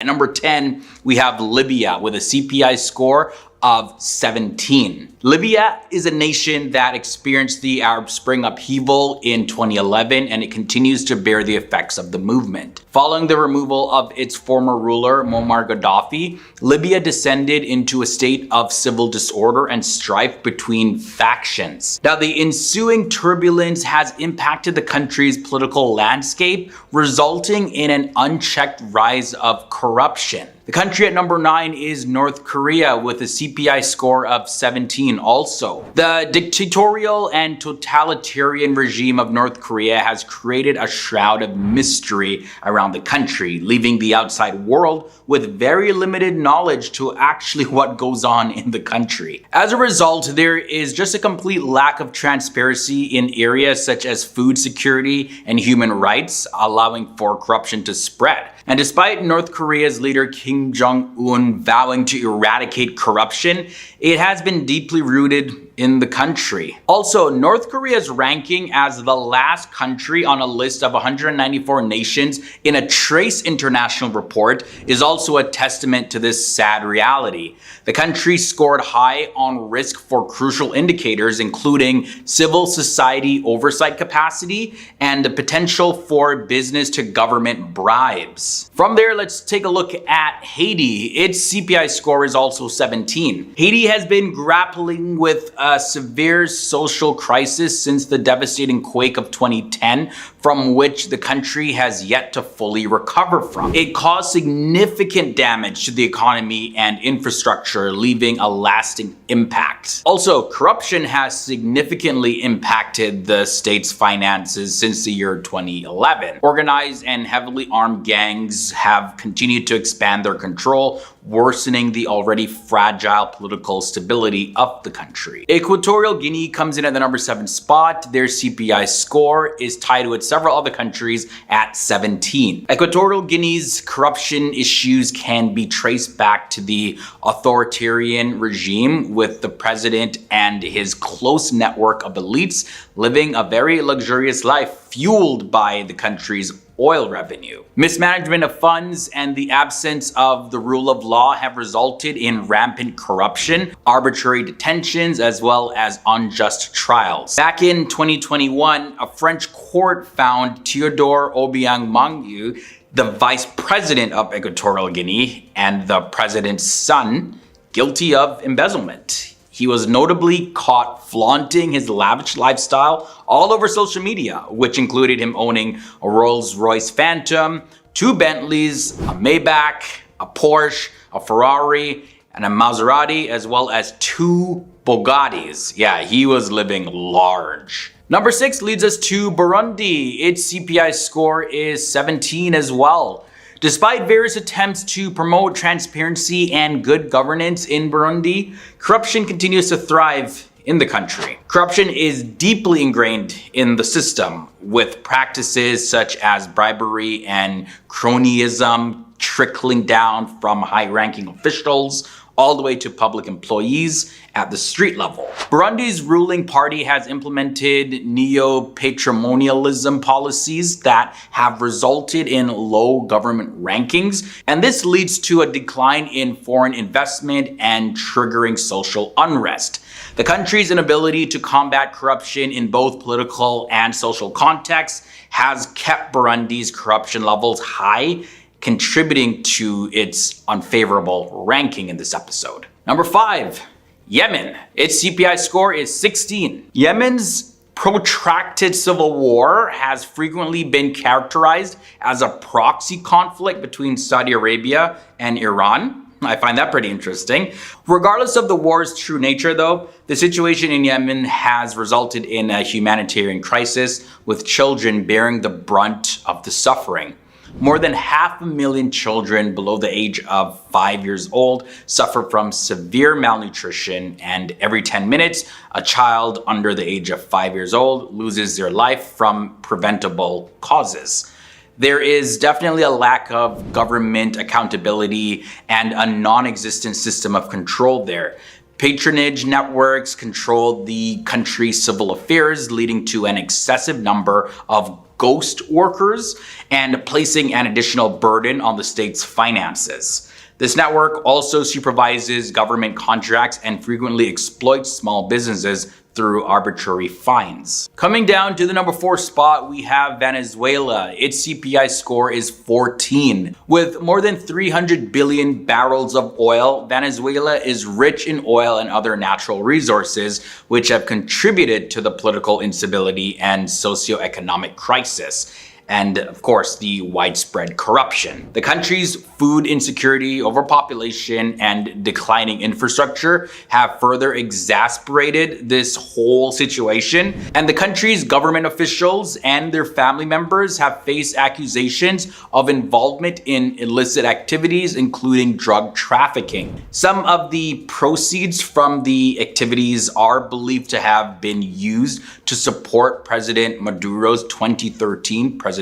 At number 10, we have Libya with a CPI score of 17. Libya is a nation that experienced the Arab Spring upheaval in 2011, and it continues to bear the effects of the movement. Following the removal of its former ruler, Muammar Gaddafi, Libya descended into a state of civil disorder and strife between factions. Now, the ensuing turbulence has impacted the country's political landscape, resulting in an unchecked rise of corruption. The country at number 9 is North Korea with a CPI score of 17 also. The dictatorial and totalitarian regime of North Korea has created a shroud of mystery around the country, leaving the outside world with very limited knowledge to actually what goes on in the country. As a result, there is just a complete lack of transparency in areas such as food security and human rights, allowing for corruption to spread. And despite North Korea's leader Kim Jong-un vowing to eradicate corruption, it has been deeply rooted in the country. Also, North Korea's ranking as the last country on a list of 194 nations in a Trace International report is also a testament to this sad reality. The country scored high on risk for crucial indicators, including civil society oversight capacity and the potential for business to government bribes. From there, let's take a look at Haiti. Its CPI score is also 17. Haiti has been grappling with a severe social crisis since the devastating quake of 2010, from which the country has yet to fully recover from. It caused significant damage to the economy and infrastructure, leaving a lasting impact. Also, corruption has significantly impacted the state's finances since the year 2011. Organized and heavily armed gangs have continued to expand their control, worsening the already fragile political stability of the country. Equatorial Guinea comes in at the number 7 spot. Their CPI score is tied with several other countries at 17. Equatorial Guinea's corruption issues can be traced back to the authoritarian regime, with the president and his close network of elites living a very luxurious life fueled by the country's oil revenue. Mismanagement of funds and the absence of the rule of law have resulted in rampant corruption, arbitrary detentions, as well as unjust trials. Back in 2021, a French court found Théodore Obiang Mangyu, the vice president of Equatorial Guinea and the president's son, guilty of embezzlement. He was notably caught flaunting his lavish lifestyle all over social media, which included him owning a Rolls-Royce Phantom, 2 Bentleys, a Maybach, a Porsche, a Ferrari, and a Maserati, as well as 2 Bugattis. Yeah, he was living large. Number 6 leads us to Burundi. Its CPI score is 17 as well. Despite various attempts to promote transparency and good governance in Burundi, corruption continues to thrive in the country. Corruption is deeply ingrained in the system, with practices such as bribery and cronyism trickling down from high-ranking officials all the way to public employees at the street level. Burundi's ruling party has implemented neo-patrimonialism policies that have resulted in low government rankings, and this leads to a decline in foreign investment and triggering social unrest. The country's inability to combat corruption in both political and social contexts has kept Burundi's corruption levels high, contributing to its unfavorable ranking in this episode. Number 5, Yemen. Its CPI score is 16. Yemen's protracted civil war has frequently been characterized as a proxy conflict between Saudi Arabia and Iran. I find that pretty interesting. Regardless of the war's true nature though, the situation in Yemen has resulted in a humanitarian crisis, with children bearing the brunt of the suffering. More than 500,000 children below the age of 5 years old suffer from severe malnutrition, and every 10 minutes, a child under the age of 5 years old loses their life from preventable causes. There is definitely a lack of government accountability and a non-existent system of control there. Patronage networks control the country's civil affairs, leading to an excessive number of ghost workers and placing an additional burden on the state's finances. This network also supervises government contracts and frequently exploits small businesses through arbitrary fines. Coming down to the number 4 spot, we have Venezuela. Its CPI score is 14. With more than 300 billion barrels of oil, Venezuela is rich in oil and other natural resources, which have contributed to the political instability and socioeconomic crisis. And of course, the widespread corruption. The country's food insecurity, overpopulation, and declining infrastructure have further exacerbated this whole situation. And the country's government officials and their family members have faced accusations of involvement in illicit activities, including drug trafficking. Some of the proceeds from the activities are believed to have been used to support President Maduro's 2013 presidential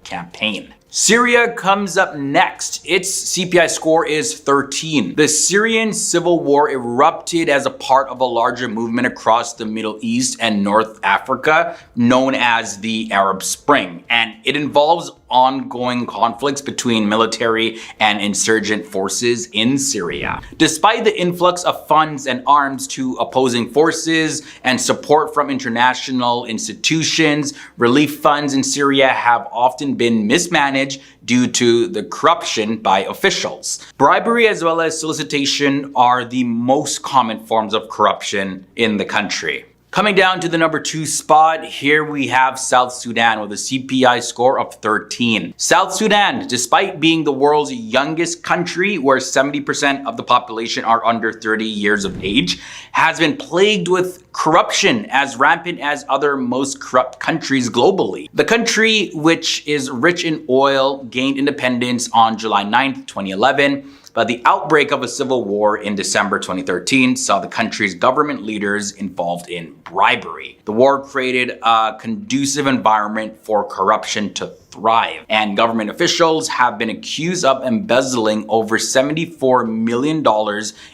campaign. Syria comes up next. Its CPI score is 13. The Syrian civil war erupted as a part of a larger movement across the Middle East and North Africa known as the Arab Spring, and it involves ongoing conflicts between military and insurgent forces in Syria. Despite the influx of funds and arms to opposing forces and support from international institutions, relief funds in Syria have often been mismanaged due to the corruption by officials. Bribery as well as solicitation are the most common forms of corruption in the country. Coming down to the number 2 spot, here we have South Sudan with a CPI score of 13. South Sudan, despite being the world's youngest country where 70% of the population are under 30 years of age, has been plagued with corruption as rampant as other most corrupt countries globally. The country, which is rich in oil, gained independence on July 9th, 2011. But the outbreak of a civil war in December 2013 saw the country's government leaders involved in bribery. The war created a conducive environment for corruption to thrive, and government officials have been accused of embezzling over $74 million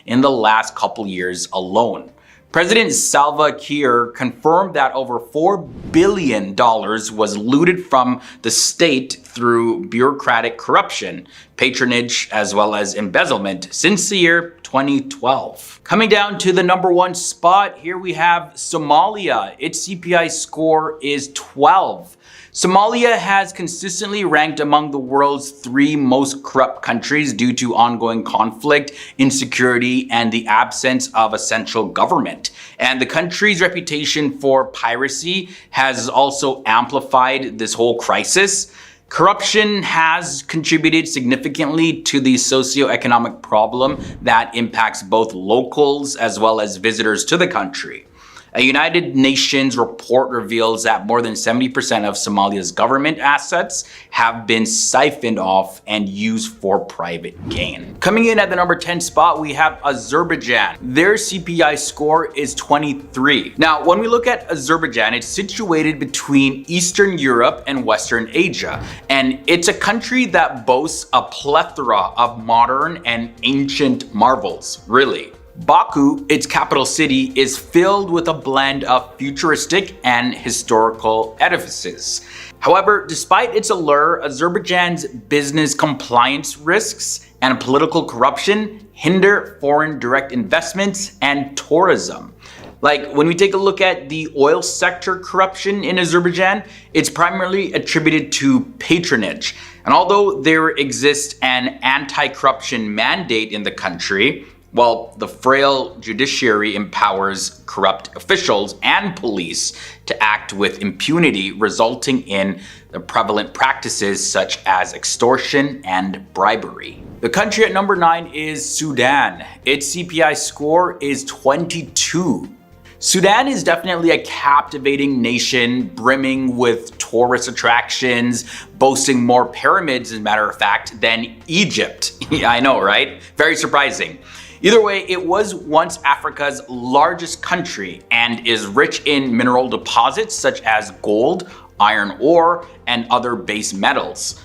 in the last couple years alone. President Salva Kiir confirmed that over $4 billion was looted from the state through bureaucratic corruption, patronage, as well as embezzlement since the year 2012. Coming down to the number 1 spot, here we have Somalia. Its CPI score is 12. Somalia has consistently ranked among the world's 3 most corrupt countries due to ongoing conflict, insecurity, and the absence of a central government. And the country's reputation for piracy has also amplified this whole crisis. Corruption has contributed significantly to the socioeconomic problem that impacts both locals as well as visitors to the country. A United Nations report reveals that more than 70% of Somalia's government assets have been siphoned off and used for private gain. Coming in at the number 10 spot, we have Azerbaijan. Their CPI score is 23. Now, when we look at Azerbaijan, it's situated between Eastern Europe and Western Asia, and it's a country that boasts a plethora of modern and ancient marvels, really. Baku, its capital city, is filled with a blend of futuristic and historical edifices. However, despite its allure, Azerbaijan's business compliance risks and political corruption hinder foreign direct investments and tourism. Like, when we take a look at the oil sector corruption in Azerbaijan, it's primarily attributed to patronage. And although there exists an anti-corruption mandate in the country, well, the frail judiciary empowers corrupt officials and police to act with impunity, resulting in the prevalent practices such as extortion and bribery. The country at number 9 is Sudan. Its CPI score is 22. Sudan is definitely a captivating nation, brimming with tourist attractions, boasting more pyramids, as a matter of fact, than Egypt. Yeah, I know, right? Very surprising. Either way, it was once Africa's largest country and is rich in mineral deposits such as gold, iron ore, and other base metals.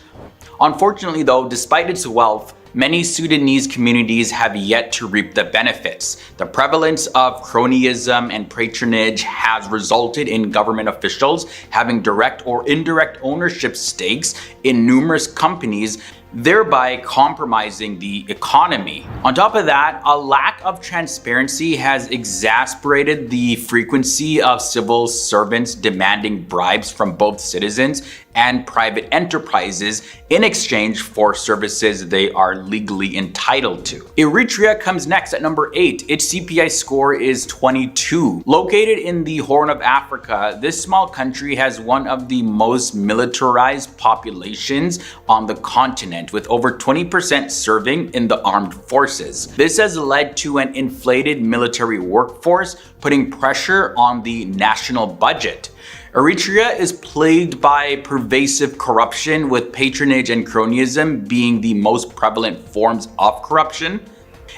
Unfortunately though, despite its wealth, many Sudanese communities have yet to reap the benefits. The prevalence of cronyism and patronage has resulted in government officials having direct or indirect ownership stakes in numerous companies, thereby compromising the economy. On top of that, a lack of transparency has exacerbated the frequency of civil servants demanding bribes from both citizens and private enterprises in exchange for services they are legally entitled to. Eritrea comes next at number 8. Its CPI score is 22. Located in the Horn of Africa, this small country has one of the most militarized populations on the continent, with over 20% serving in the armed forces. This has led to an inflated military workforce, putting pressure on the national budget. Eritrea is plagued by pervasive corruption, with patronage and cronyism being the most prevalent forms of corruption.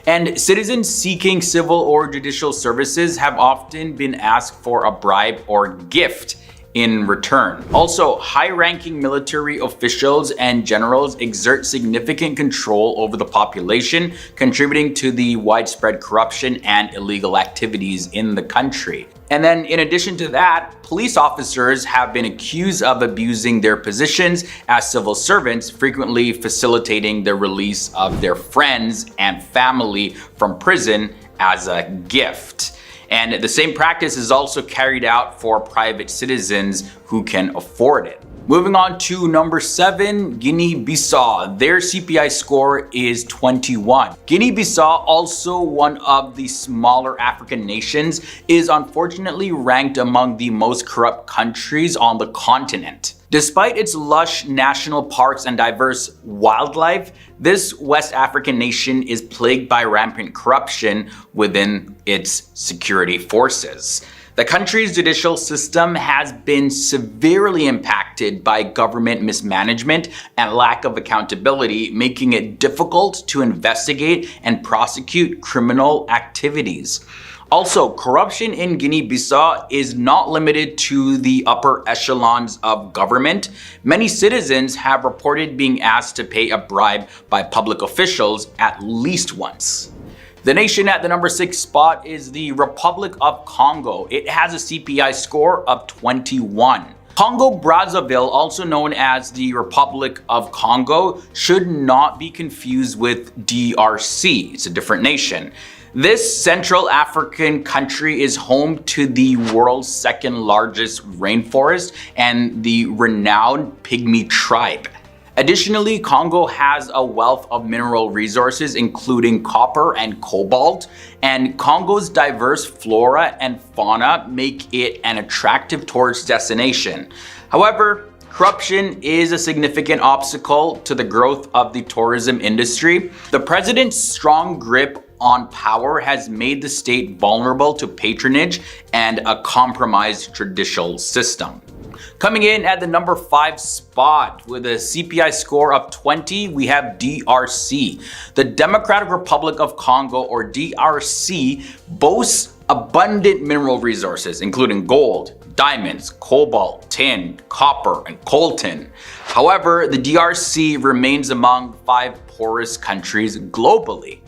And citizens seeking civil or judicial services have often been asked for a bribe or gift in return. Also, high-ranking military officials and generals exert significant control over the population, contributing to the widespread corruption and illegal activities in the country. And then in addition to that, police officers have been accused of abusing their positions as civil servants, frequently facilitating the release of their friends and family from prison as a gift. And the same practice is also carried out for private citizens who can afford it. Moving on to number 7, Guinea-Bissau. Their CPI score is 21. Guinea-Bissau, also one of the smaller African nations, is unfortunately ranked among the most corrupt countries on the continent. Despite its lush national parks and diverse wildlife, this West African nation is plagued by rampant corruption within its security forces. The country's judicial system has been severely impacted by government mismanagement and lack of accountability, making it difficult to investigate and prosecute criminal activities. Also, corruption in Guinea-Bissau is not limited to the upper echelons of government. Many citizens have reported being asked to pay a bribe by public officials at least once. The nation at the number 6 spot is the Republic of Congo. It has a CPI score of 21. Congo-Brazzaville, also known as the Republic of Congo, should not be confused with DRC. It's a different nation. This Central African country is home to the world's second largest rainforest and the renowned Pygmy tribe. Additionally, Congo has a wealth of mineral resources, including copper and cobalt, and Congo's diverse flora and fauna make it an attractive tourist destination. However, corruption is a significant obstacle to the growth of the tourism industry. The president's strong grip on power has made the state vulnerable to patronage and a compromised judicial system. Coming in at the number 5 spot with a CPI score of 20, we have DRC. The Democratic Republic of Congo, or DRC, boasts abundant mineral resources, including gold, diamonds, cobalt, tin, copper, and coltan. However, the DRC remains among 5 poorest countries globally.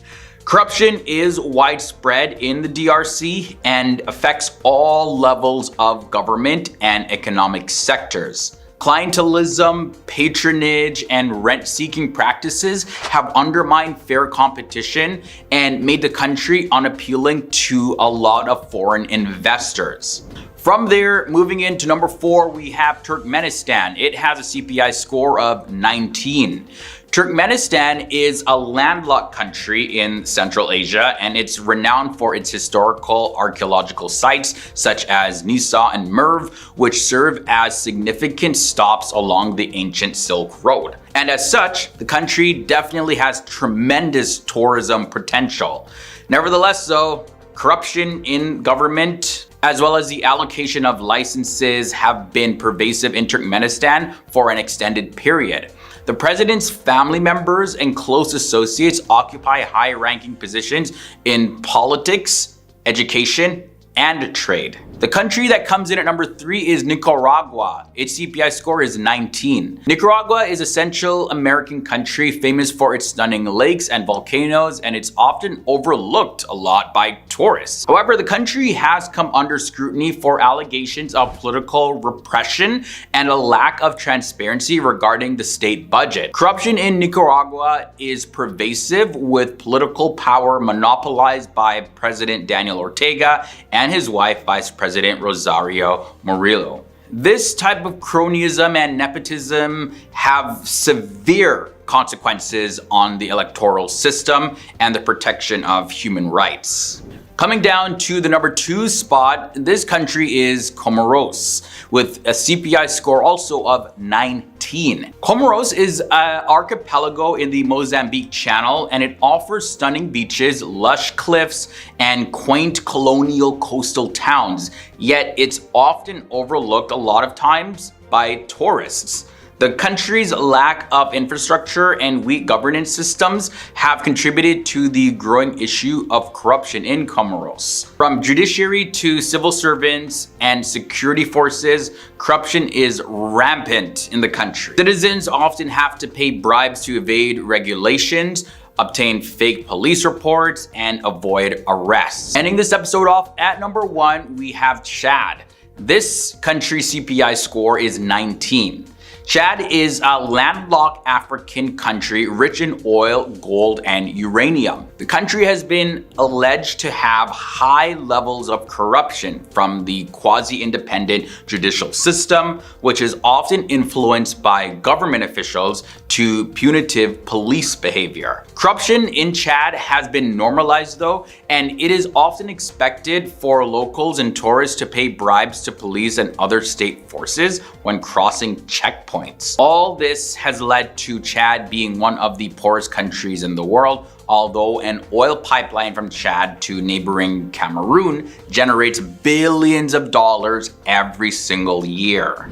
Corruption is widespread in the DRC and affects all levels of government and economic sectors. Clientelism, patronage, and rent-seeking practices have undermined fair competition and made the country unappealing to a lot of foreign investors. From there, moving into number 4, we have Turkmenistan. It has a CPI score of 19. Turkmenistan is a landlocked country in Central Asia, and it's renowned for its historical archaeological sites such as Nisa and Merv, which serve as significant stops along the ancient Silk Road. And as such, the country definitely has tremendous tourism potential. Nevertheless, though, corruption in government as well as the allocation of licenses have been pervasive in Turkmenistan for an extended period. The president's family members and close associates occupy high-ranking positions in politics, education, and trade. The country that comes in at number 3 is Nicaragua. Its CPI score is 19. Nicaragua is a Central American country famous for its stunning lakes and volcanoes, and it's often overlooked a lot by tourists. However, the country has come under scrutiny for allegations of political repression and a lack of transparency regarding the state budget. Corruption in Nicaragua is pervasive, with political power monopolized by President Daniel Ortega and his wife, Vice President Rosario Murillo. This type of cronyism and nepotism have severe consequences on the electoral system and the protection of human rights. Coming down to the number 2 spot, this country is Comoros, with a CPI score also of 19. Comoros is an archipelago in the Mozambique Channel, and it offers stunning beaches, lush cliffs, and quaint colonial coastal towns, yet it's often overlooked a lot of times by tourists. The country's lack of infrastructure and weak governance systems have contributed to the growing issue of corruption in Comoros. From judiciary to civil servants and security forces, corruption is rampant in the country. Citizens often have to pay bribes to evade regulations, obtain fake police reports, and avoid arrests. Ending this episode off at number 1, we have Chad. This country's CPI score is 19. Chad is a landlocked African country rich in oil, gold, and uranium. The country has been alleged to have high levels of corruption, from the quasi-independent judicial system, which is often influenced by government officials, to punitive police behavior. Corruption in Chad has been normalized though, and it is often expected for locals and tourists to pay bribes to police and other state forces when crossing checkpoints. All this has led to Chad being one of the poorest countries in the world, although an oil pipeline from Chad to neighboring Cameroon generates billions of dollars every single year.